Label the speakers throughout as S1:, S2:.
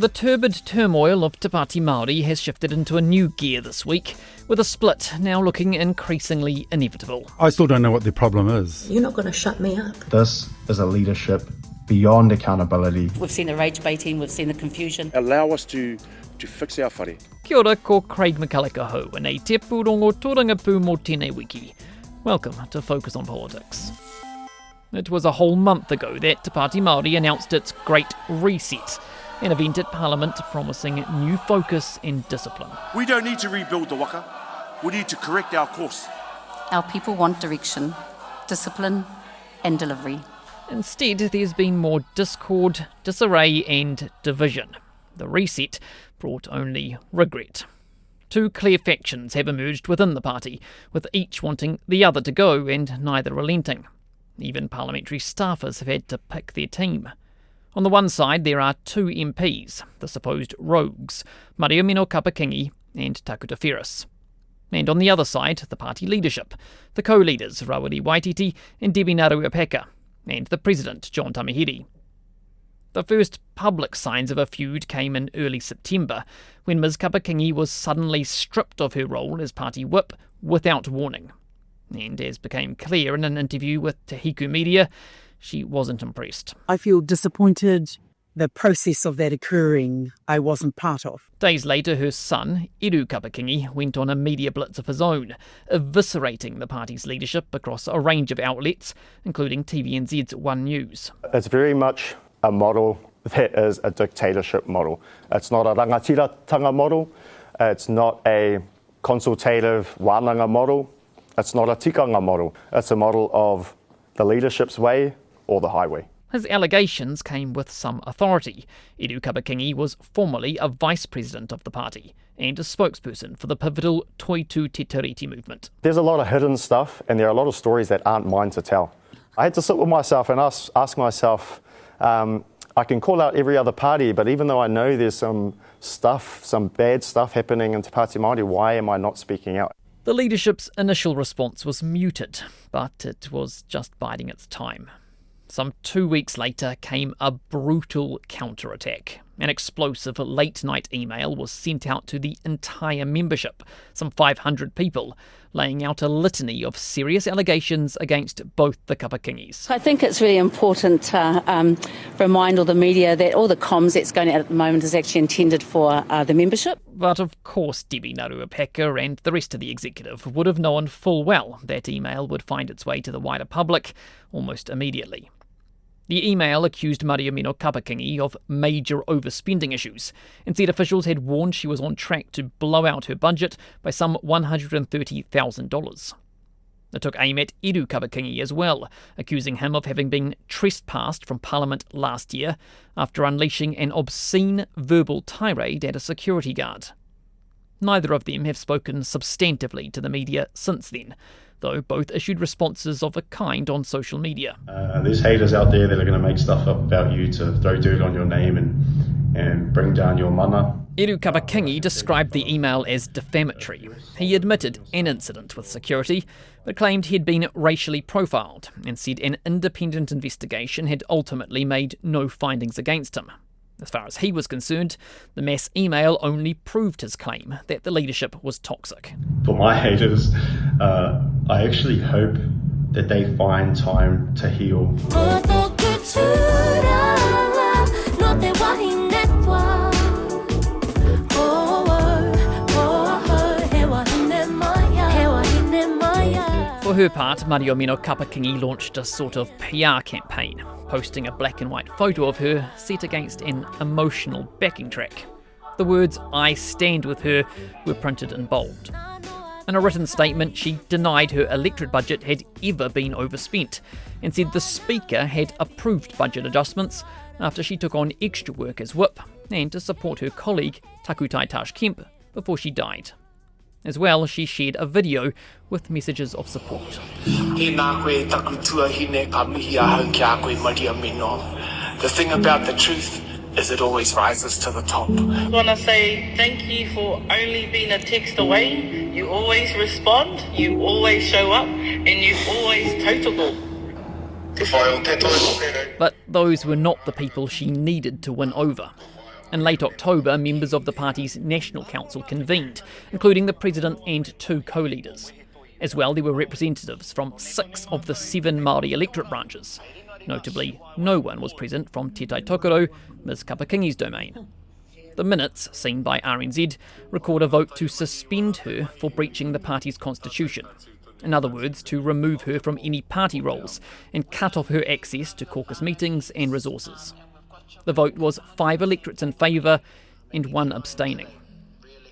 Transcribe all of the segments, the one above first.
S1: The turbid turmoil of Te Pāti Māori has shifted into a new gear this week, with a split now looking increasingly inevitable.
S2: I still don't know what the problem is.
S3: You're not going to shut me up.
S4: This is a leadership beyond accountability.
S5: We've seen the rage baiting, we've seen the confusion.
S6: Allow us to fix our whare.
S1: Kia ora, ko Craig McCulloch aho, and e te pūrongo tōrangapū mō tēnei wiki. Welcome to Focus on Politics. It was a whole month ago that Te Pāti Māori announced its Great Reset, an event at Parliament promising new focus and discipline.
S6: We don't need to rebuild the waka. We need to correct our course.
S5: Our people want direction, discipline and delivery.
S1: Instead, there's been more discord, disarray and division. The reset brought only regret. Two clear factions have emerged within the party, with each wanting the other to go and neither relenting. Even parliamentary staffers have had to pick their team. On the one side, there are two MPs, the supposed rogues, Mariamino Kapakingi and Takuta Ferris. And on the other side, the party leadership, the co-leaders Rawiri Waititi and Debbie Ngaruapeka, and the president, John Tamahiri. The first public signs of a feud came in early September, when Ms Kapakingi was suddenly stripped of her role as party whip without warning. And as became clear in an interview with Te Hiku Media, she wasn't impressed.
S7: I feel disappointed. The process of that occurring, I wasn't part of.
S1: Days later, her son, Eru Kapakingi, went on a media blitz of his own, eviscerating the party's leadership across a range of outlets, including TVNZ's One News.
S8: It's very much a model that is a dictatorship model. It's not a rangatiratanga model. It's not a consultative wānanga model. It's not a tikanga model. It's a model of the leadership's way or the highway.
S1: His allegations came with some authority. Eru Kapakingi was formerly a vice president of the party and a spokesperson for the pivotal Toitu Te Tiriti movement.
S8: There's a lot of hidden stuff and there are a lot of stories that aren't mine to tell. I had to sit with myself and ask myself, I can call out every other party, but even though I know there's some bad stuff happening in Te Pāti Māori, why am I not speaking out?
S1: The leadership's initial response was muted, but it was just biding its time. Some 2 weeks later came a brutal counterattack. An explosive late-night email was sent out to the entire membership, some 500 people, laying out a litany of serious allegations against both the Kapakingis.
S5: I think it's really important to remind all the media that all the comms that's going out at the moment is actually intended for the membership.
S1: But of course Debbie Ngaruapeka and the rest of the executive would have known full well that email would find its way to the wider public almost immediately. The email accused Mariamino Kapakingi of major overspending issues and said officials had warned she was on track to blow out her budget by some $130,000. It took aim at Eru Kapakingi as well, accusing him of having been trespassed from Parliament last year after unleashing an obscene verbal tirade at a security guard. Neither of them have spoken substantively to the media since then, though both issued responses of a kind on social media.
S4: There's haters out there that are going to make stuff up about you to throw dirt on your name and bring down your mana.
S1: Eru Kapakingi described the email as defamatory. He admitted an incident with security, but claimed he'd been racially profiled and said an independent investigation had ultimately made no findings against him. As far as he was concerned, the mass email only proved his claim that the leadership was toxic.
S4: For my haters, I actually hope that they find time to heal. For her part, Mariamino Kapakingi launched a sort of PR campaign, posting a black and white photo of her set against an emotional backing track. The words "I stand with her" were printed in bold. In a written statement, she denied her electorate budget had ever been overspent and said the Speaker had approved budget adjustments after she took on extra work as whip and to support her colleague Takutai Tashkemp before she died. As well, she shared a video with messages of support.
S9: The thing about the truth is it always rises to the top.
S10: I want to say thank you for only being a text away. You always respond, you always show up, and you always total.
S1: But those were not the people she needed to win over.
S4: In late October, members of the party's National Council convened, including the president and 2 co-leaders. As well, there were representatives from 6 of the 7 Māori electorate branches. Notably, no one was present from Te Tai Tokoro, Ms Kapakingi's domain. The minutes, seen by RNZ, record a vote to suspend her for breaching the party's constitution. In other words, to remove her from any party roles and cut off her access to caucus meetings and resources. The vote was 5 electorates in favour and 1 abstaining.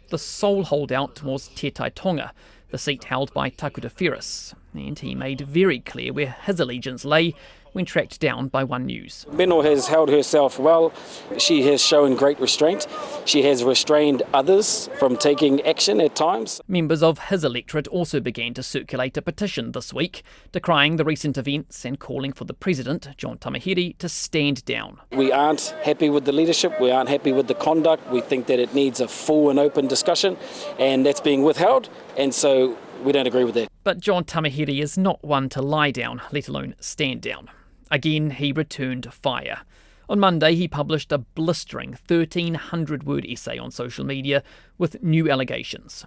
S4: The sole holdout was Te Tai Tonga, the seat held by Takuta Wheres, and he made very clear where his allegiance lay when tracked down by One News.
S3: Beno has held herself well. She has shown great restraint. She has restrained others from taking action at times.
S4: Members of his electorate also began to circulate a petition this week, decrying the recent events and calling for the president, John Tamahere, to stand down.
S3: We aren't happy with the leadership. We aren't happy with the conduct. We think that it needs a full and open discussion, and that's being withheld, and so we don't agree with that.
S4: But John Tamahere is not one to lie down, let alone stand down. Again, he returned fire. On Monday, he published a blistering 1,300-word essay on social media with new allegations.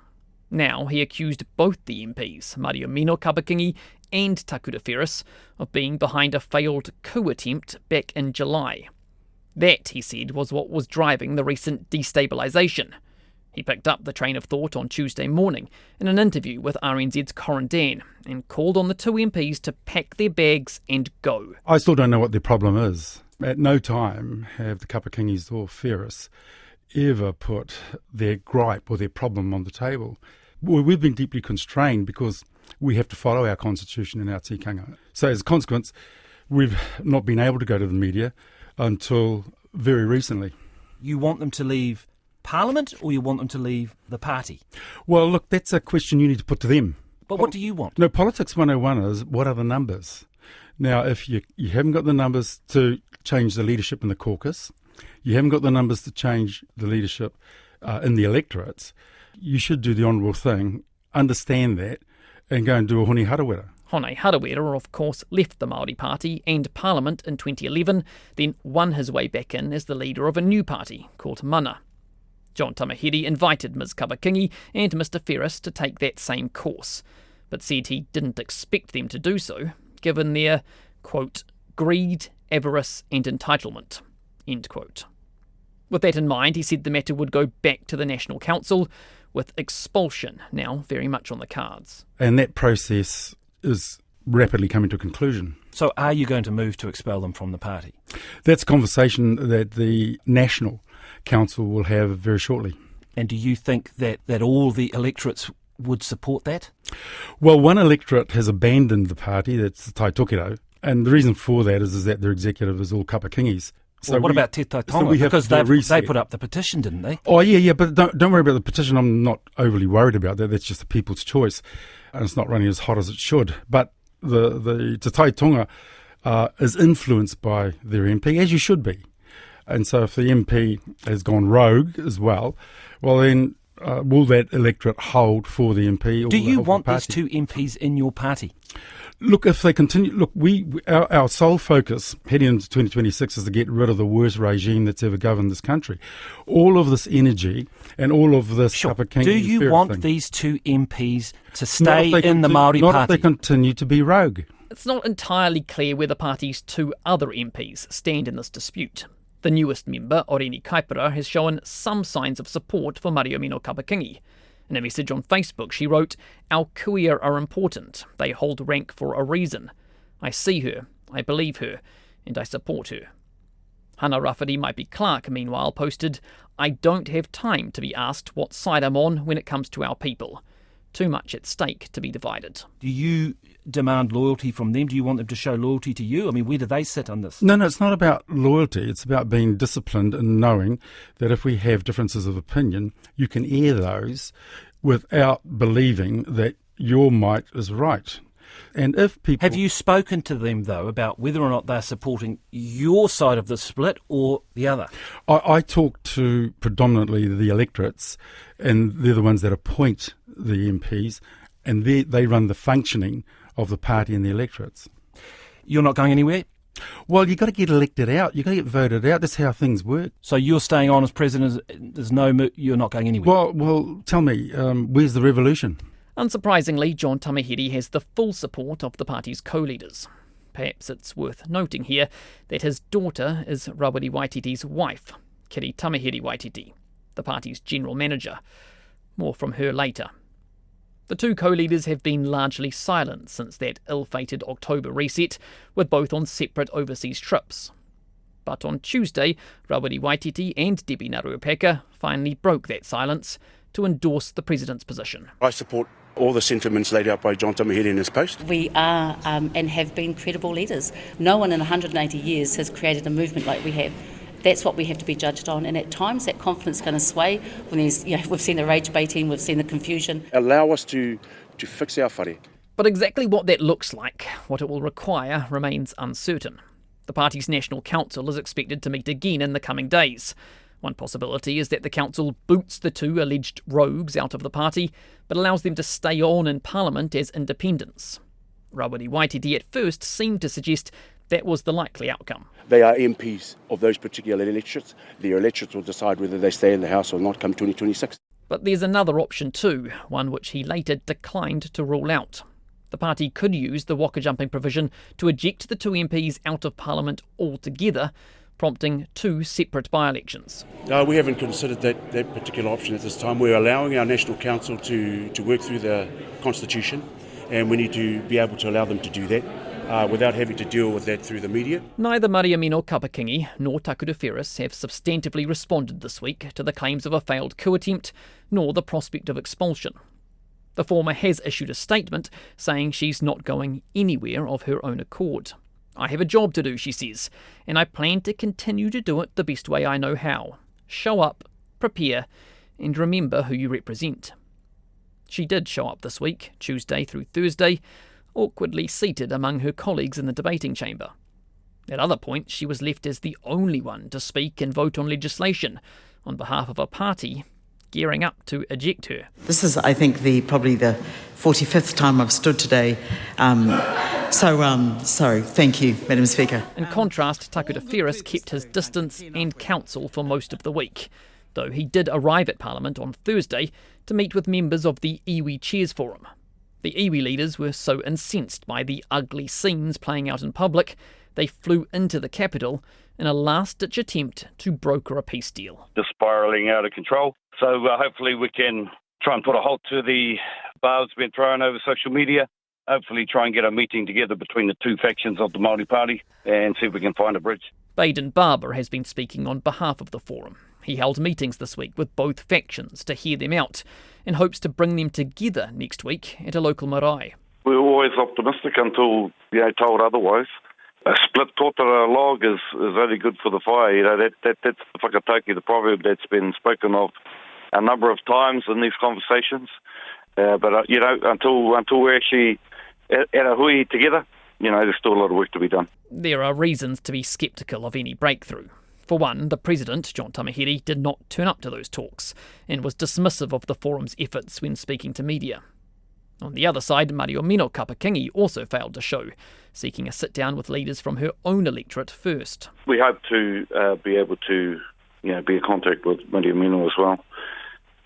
S4: Now, he accused both the MPs, Mariomino Kapakingi and Takuta Wheres, of being behind a failed coup attempt back in July. That, he said, was what was driving the recent destabilisation. He picked up the train of thought on Tuesday morning in an interview with RNZ's Corin Dan and called on the 2 MPs to pack their bags and go.
S2: I still don't know what their problem is. At no time have the Kapakingis or Wheres ever put their gripe or their problem on the table. We've been deeply constrained because we have to follow our constitution and our tikanga. So as a consequence, we've not been able to go to the media until very recently.
S11: You want them to leave Parliament, or you want them to leave the party?
S2: Well, look, that's a question you need to put to them.
S11: But what do you want?
S2: No, Politics 101 is, what are the numbers? Now, if you haven't got the numbers to change the leadership in the caucus, you haven't got the numbers to change the leadership in the electorates, you should do the honourable thing, understand that, and go and do a hone harawira.
S4: Hone Harawira, of course, left the Māori Party and Parliament in 2011, then won his way back in as the leader of a new party called Mana. John Tamahere invited Ms Kapakingi and Mr Wheres to take that same course, but said he didn't expect them to do so, given their, quote, greed, avarice and entitlement, end quote. With that in mind, he said the matter would go back to the National Council, with expulsion now very much on the cards.
S2: And that process is rapidly coming to a conclusion.
S11: So are you going to move to expel them from the party?
S2: That's a conversation that the National Council will have very shortly.
S11: And do you think that all the electorates would support that?
S2: Well, one electorate has abandoned the party, that's the Tai Tokiro, and the reason for that is that their executive is all Kapakingis.
S11: So what about Te Tai Tonga? Because they put up the petition, didn't they?
S2: Oh, yeah, but don't worry about the petition. I'm not overly worried about that. That's just the people's choice, and it's not running as hot as it should. But the Te Tai Tonga is influenced by their MP, as you should be. And so if the MP has gone rogue as well then will that electorate hold for the MP?
S11: Do you want these 2 MPs in your party?
S2: Look, if they continue, our sole focus heading into 2026 is to get rid of the worst regime that's ever governed this country. All of this energy and all of this...
S11: Sure. Do you want these 2 MPs to stay in the Māori Party?
S2: Not if they continue to be rogue.
S4: It's not entirely clear where the party's 2 other MPs stand in this dispute. The newest member, Oreni Kaipara, has shown some signs of support for Mariomino Kapakingi. In a message on Facebook, she wrote, "Our kuia are important. They hold rank for a reason. I see her, I believe her, and I support her." Hana Rafferty Maipi-Clark, meanwhile, posted, "I don't have time to be asked what side I'm on when it comes to our people. Too much at stake to be divided."
S11: Do you demand loyalty from them? Do you want them to show loyalty to you? I mean, where do they sit on this?
S2: No, it's not about loyalty. It's about being disciplined and knowing that if we have differences of opinion, you can air those without believing that your might is right. And if people...
S11: Have you spoken to them, though, about whether or not they're supporting your side of the split or the other?
S2: I talk to predominantly the electorates, and they're the ones that appoint the MPs, and they run the functioning of the party and the electorates.
S11: You're not going anywhere?
S2: Well, you've got to get elected out. You've got to get voted out. That's how things work.
S11: So you're staying on as president. You're not going anywhere.
S2: Well, tell me, where's the revolution?
S4: Unsurprisingly, John Tamahiri has the full support of the party's co-leaders. Perhaps it's worth noting here that his daughter is Rawiri Waititi's wife, Kiri Tamahiri Waititi, the party's general manager. More from her later. The two co-leaders have been largely silent since that ill-fated October reset, with both on separate overseas trips. But on Tuesday, Rawiri Waititi and Debbie Naruapeka finally broke that silence to endorse the president's position.
S6: I support all the sentiments laid out by John Tamahiri in his post.
S5: We are and have been credible leaders. No one in 180 years has created a movement like we have. That's what we have to be judged on, and at times that confidence is going to sway when there's, we've seen the rage baiting, we've seen the confusion.
S6: Allow us to fix our whare.
S4: But exactly what that looks like, what it will require, remains uncertain. The party's National Council is expected to meet again in the coming days. One possibility is that the council boots the two alleged rogues out of the party, but allows them to stay on in Parliament as independents. Rawiri Waititi at first seemed to suggest that was the likely outcome.
S6: They are MPs of those particular electorates. Their electorates will decide whether they stay in the House or not come 2026.
S4: But there's another option too, one which he later declined to rule out. The party could use the waka-jumping provision to eject the two MPs out of Parliament altogether, prompting two separate by-elections.
S6: No, we haven't considered that particular option at this time. We're allowing our National Council to work through the Constitution, and we need to be able to allow them to do that without having to deal with that through the media.
S4: Neither Mariamino Kapakingi nor Takuta Ferris have substantively responded this week to the claims of a failed coup attempt, nor the prospect of expulsion. The former has issued a statement saying she's not going anywhere of her own accord. I have a job to do, she says, and I plan to continue to do it the best way I know how. Show up, prepare, and remember who you represent. She did show up this week, Tuesday through Thursday, awkwardly seated among her colleagues in the debating chamber. At other points, she was left as the only one to speak and vote on legislation on behalf of a party gearing up to eject her.
S7: This is, I think, probably the 45th time I've stood today. So thank you, Madam Speaker.
S4: In contrast, Takuta Ferris kept his distance and counsel for most of the week, though he did arrive at Parliament on Thursday to meet with members of the iwi Chairs Forum. The iwi leaders were so incensed by the ugly scenes playing out in public, they flew into the capital in a last-ditch attempt to broker a peace deal.
S12: Just spiralling out of control. So hopefully we can try and put a halt to the barbs being thrown over social media. Hopefully try and get a meeting together between the two factions of the Māori Party and see if we can find a bridge.
S4: Baden Barber has been speaking on behalf of the forum. He held meetings this week with both factions to hear them out and hopes to bring them together next week at a local marae.
S12: We're always optimistic until told otherwise. A split kōtara log is only good for the fire. That's the whakatauki, the proverb that's been spoken of a number of times in these conversations. But until we're actually at a hui together, there's still a lot of work to be done.
S4: There are reasons to be sceptical of any breakthrough. For one, the President, John Tamahiri, did not turn up to those talks and was dismissive of the forum's efforts when speaking to media. On the other side, Mariamino Kapakingi also failed to show, seeking a sit-down with leaders from her own electorate first.
S12: We hope to be able to be in contact with Mariamino as well.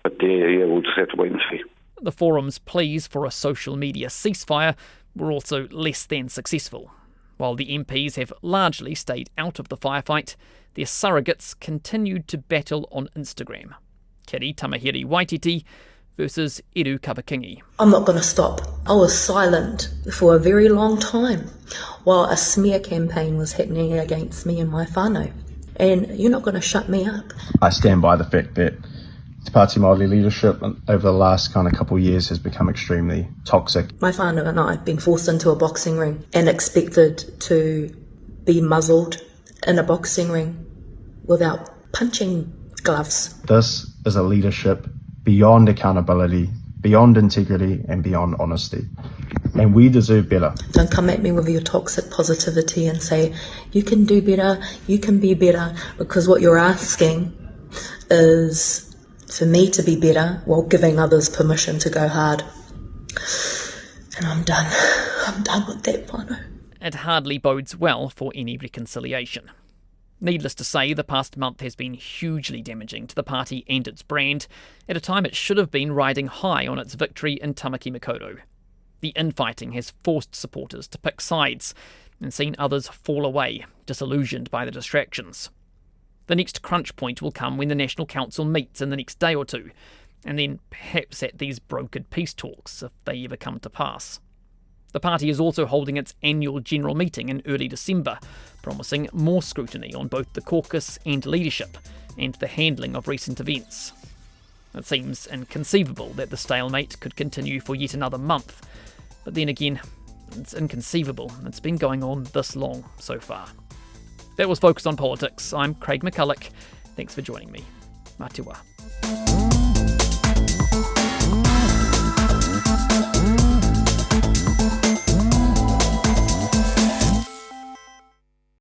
S12: But we'll just have to wait and see.
S4: The forum's pleas for a social media ceasefire were also less than successful. While the MPs have largely stayed out of the firefight, their surrogates continued to battle on Instagram. Kiri Tamahiri Waititi versus Eru Kapakingi.
S13: I'm not going to stop. I was silent for a very long time while a smear campaign was happening against me and my whānau. And you're not going to shut me up.
S8: I stand by the fact that the Pāti Māori leadership over the last kind of couple of years has become extremely toxic.
S13: My whānau and I have been forced into a boxing ring and expected to be muzzled in a boxing ring without punching gloves.
S8: This is a leadership beyond accountability, beyond integrity and beyond honesty. And we deserve better.
S13: Don't come at me with your toxic positivity and say, you can do better, you can be better, because what you're asking is for me to be better while giving others permission to go hard. And I'm done. I'm done with that, whānau.
S1: it hardly bodes well for any reconciliation. Needless to say, the past month has been hugely damaging to the party and its brand, at a time it should have been riding high on its victory in Tamaki Makaurau. The infighting has forced supporters to pick sides and seen others fall away, disillusioned by the distractions. The next crunch point will come when the National Council meets in the next day or two, and then perhaps at these brokered peace talks, if they ever come to pass. The party is also holding its annual general meeting in early December, promising more scrutiny on both the caucus and leadership, and the handling of recent events. It seems inconceivable that the stalemate could continue for yet another month, but then again, it's inconceivable. It's been going on this long so far. That was Focus on Politics. I'm Craig McCulloch. Thanks for joining me. Mā te wā.